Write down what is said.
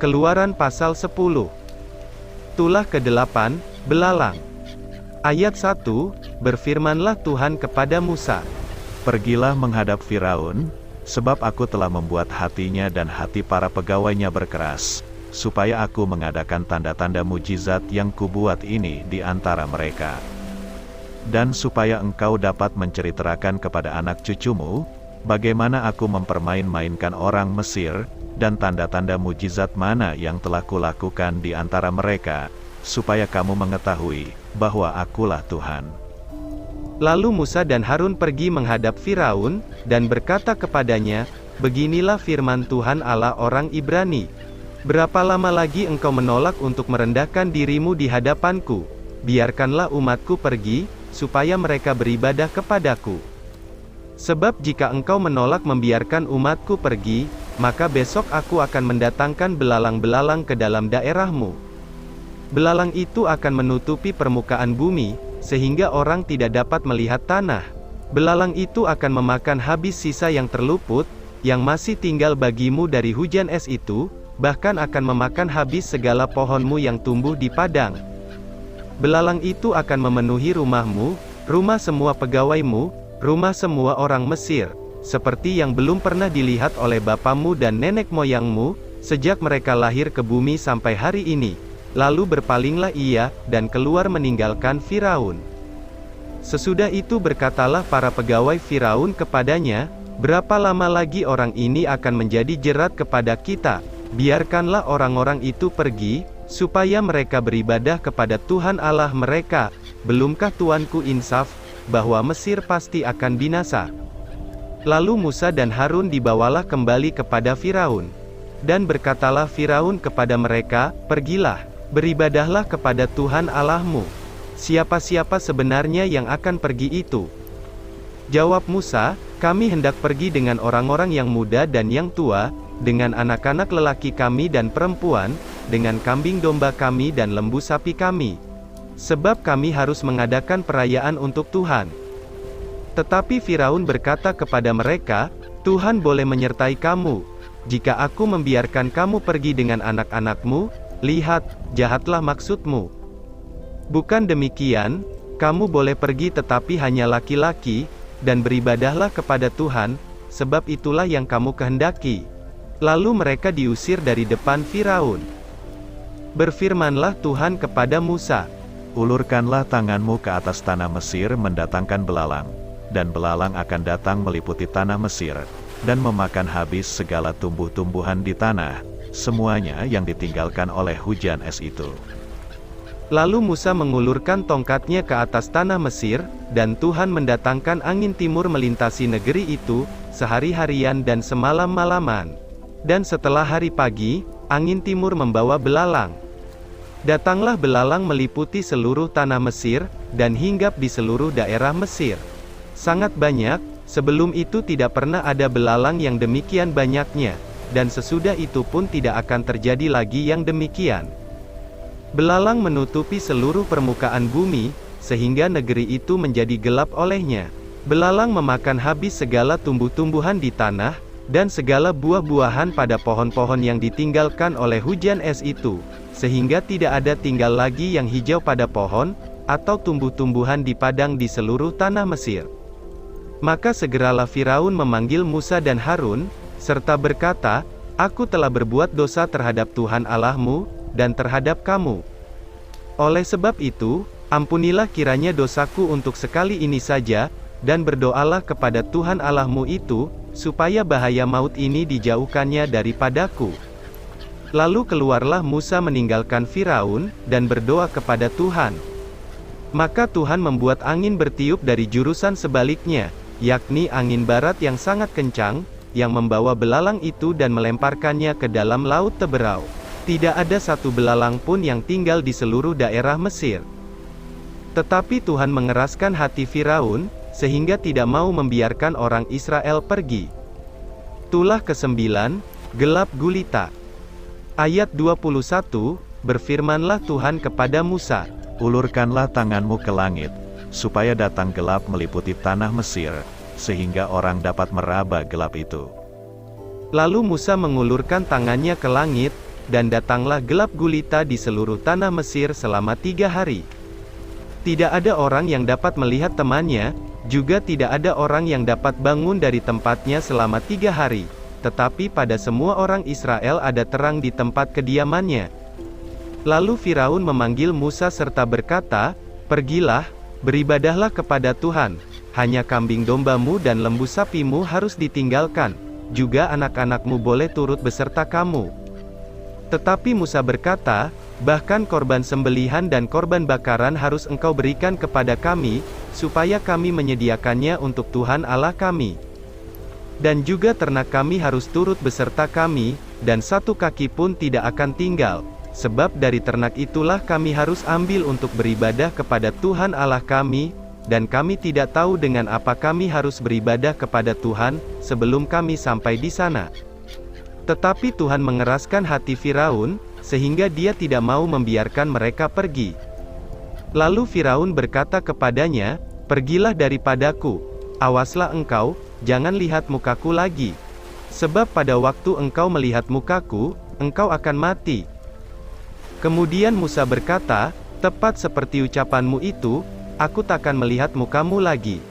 Keluaran pasal 10. Tulah ke-8, belalang. Ayat 1, berfirmanlah Tuhan kepada Musa. Pergilah menghadap Firaun, sebab aku telah membuat hatinya dan hati para pegawainya berkeras, supaya aku mengadakan tanda-tanda mujizat yang kubuat ini di antara mereka. Dan supaya engkau dapat menceritakan kepada anak cucumu, bagaimana aku mempermain-mainkan orang Mesir, dan tanda-tanda mujizat mana yang telah kulakukan di antara mereka, supaya kamu mengetahui bahwa akulah Tuhan. Lalu Musa dan Harun pergi menghadap Firaun, dan berkata kepadanya, beginilah firman Tuhan Allah orang Ibrani. Berapa lama lagi engkau menolak untuk merendahkan dirimu di hadapanku? Biarkanlah umatku pergi, supaya mereka beribadah kepadaku. Sebab jika engkau menolak membiarkan umatku pergi, maka besok aku akan mendatangkan belalang-belalang ke dalam daerahmu. Belalang itu akan menutupi permukaan bumi, sehingga orang tidak dapat melihat tanah. Belalang itu akan memakan habis sisa yang terluput, yang masih tinggal bagimu dari hujan es itu, bahkan akan memakan habis segala pohonmu yang tumbuh di padang. Belalang itu akan memenuhi rumahmu, rumah semua pegawaimu, rumah semua orang Mesir, seperti yang belum pernah dilihat oleh bapamu dan nenek moyangmu, sejak mereka lahir ke bumi sampai hari ini. Lalu berpalinglah ia, dan keluar meninggalkan Firaun. Sesudah itu berkatalah para pegawai Firaun kepadanya, berapa lama lagi orang ini akan menjadi jerat kepada kita? Biarkanlah orang-orang itu pergi, supaya mereka beribadah kepada Tuhan Allah mereka. Belumkah Tuanku insaf, bahwa Mesir pasti akan binasa? Lalu Musa dan Harun dibawalah kembali kepada Firaun. Dan berkatalah Firaun kepada mereka, pergilah, beribadahlah kepada Tuhan Allahmu. Siapa-siapa sebenarnya yang akan pergi itu? Jawab Musa, kami hendak pergi dengan orang-orang yang muda dan yang tua, dengan anak-anak lelaki kami dan perempuan, dengan kambing domba kami dan lembu sapi kami. Sebab kami harus mengadakan perayaan untuk Tuhan. Tetapi Firaun berkata kepada mereka, Tuhan boleh menyertai kamu. Jika aku membiarkan kamu pergi dengan anak-anakmu, lihat, jahatlah maksudmu. Bukan demikian, kamu boleh pergi tetapi hanya laki-laki, dan beribadahlah kepada Tuhan, sebab itulah yang kamu kehendaki. Lalu mereka diusir dari depan Firaun. Berfirmanlah Tuhan kepada Musa, ulurkanlah tanganmu ke atas tanah Mesir mendatangkan belalang, dan belalang akan datang meliputi tanah Mesir, dan memakan habis segala tumbuh-tumbuhan di tanah, semuanya yang ditinggalkan oleh hujan es itu. Lalu Musa mengulurkan tongkatnya ke atas tanah Mesir, dan Tuhan mendatangkan angin timur melintasi negeri itu, sehari-harian dan semalam-malaman. Dan setelah hari pagi, angin timur membawa belalang. Datanglah belalang meliputi seluruh tanah Mesir, dan hinggap di seluruh daerah Mesir. Sangat banyak, sebelum itu tidak pernah ada belalang yang demikian banyaknya, dan sesudah itu pun tidak akan terjadi lagi yang demikian. Belalang menutupi seluruh permukaan bumi, sehingga negeri itu menjadi gelap olehnya. Belalang memakan habis segala tumbuh-tumbuhan di tanah, dan segala buah-buahan pada pohon-pohon yang ditinggalkan oleh hujan es itu, sehingga tidak ada tinggal lagi yang hijau pada pohon, atau tumbuh-tumbuhan di padang di seluruh tanah Mesir. Maka segeralah Firaun memanggil Musa dan Harun, serta berkata, aku telah berbuat dosa terhadap Tuhan Allahmu, dan terhadap kamu. Oleh sebab itu, ampunilah kiranya dosaku untuk sekali ini saja, dan berdoalah kepada Tuhan Allahmu itu, supaya bahaya maut ini dijauhkannya daripadaku. Lalu keluarlah Musa meninggalkan Firaun, dan berdoa kepada Tuhan. Maka Tuhan membuat angin bertiup dari jurusan sebaliknya, yakni angin barat yang sangat kencang, yang membawa belalang itu dan melemparkannya ke dalam laut Teberau. Tidak ada satu belalang pun yang tinggal di seluruh daerah Mesir. Tetapi Tuhan mengeraskan hati Firaun, sehingga tidak mau membiarkan orang Israel pergi. Tulah ke-9, gelap gulita. Ayat 21, berfirmanlah Tuhan kepada Musa, ulurkanlah tanganmu ke langit, supaya datang gelap meliputi tanah Mesir, sehingga orang dapat meraba gelap itu. Lalu Musa mengulurkan tangannya ke langit, dan datanglah gelap gulita di seluruh tanah Mesir selama 3 hari. Tidak ada orang yang dapat melihat temannya, juga tidak ada orang yang dapat bangun dari tempatnya selama 3 hari. Tetapi pada semua orang Israel ada terang di tempat kediamannya. Lalu Firaun memanggil Musa serta berkata, "Pergilah, beribadahlah kepada Tuhan. Hanya kambing dombamu dan lembu sapimu harus ditinggalkan. Juga anak-anakmu boleh turut beserta kamu." Tetapi Musa berkata, "Bahkan korban sembelihan dan korban bakaran harus engkau berikan kepada kami, supaya kami menyediakannya untuk Tuhan Allah kami. Dan juga ternak kami harus turut beserta kami, dan satu kaki pun tidak akan tinggal. Sebab dari ternak itulah kami harus ambil untuk beribadah kepada Tuhan Allah kami, dan kami tidak tahu dengan apa kami harus beribadah kepada Tuhan, sebelum kami sampai di sana." Tetapi Tuhan mengeraskan hati Firaun, sehingga dia tidak mau membiarkan mereka pergi. Lalu Firaun berkata kepadanya, "Pergilah daripadaku. Awaslah engkau, jangan lihat mukaku lagi. Sebab pada waktu engkau melihat mukaku, engkau akan mati." Kemudian Musa berkata, "Tepat seperti ucapanmu itu, aku takkan melihat mukamu lagi."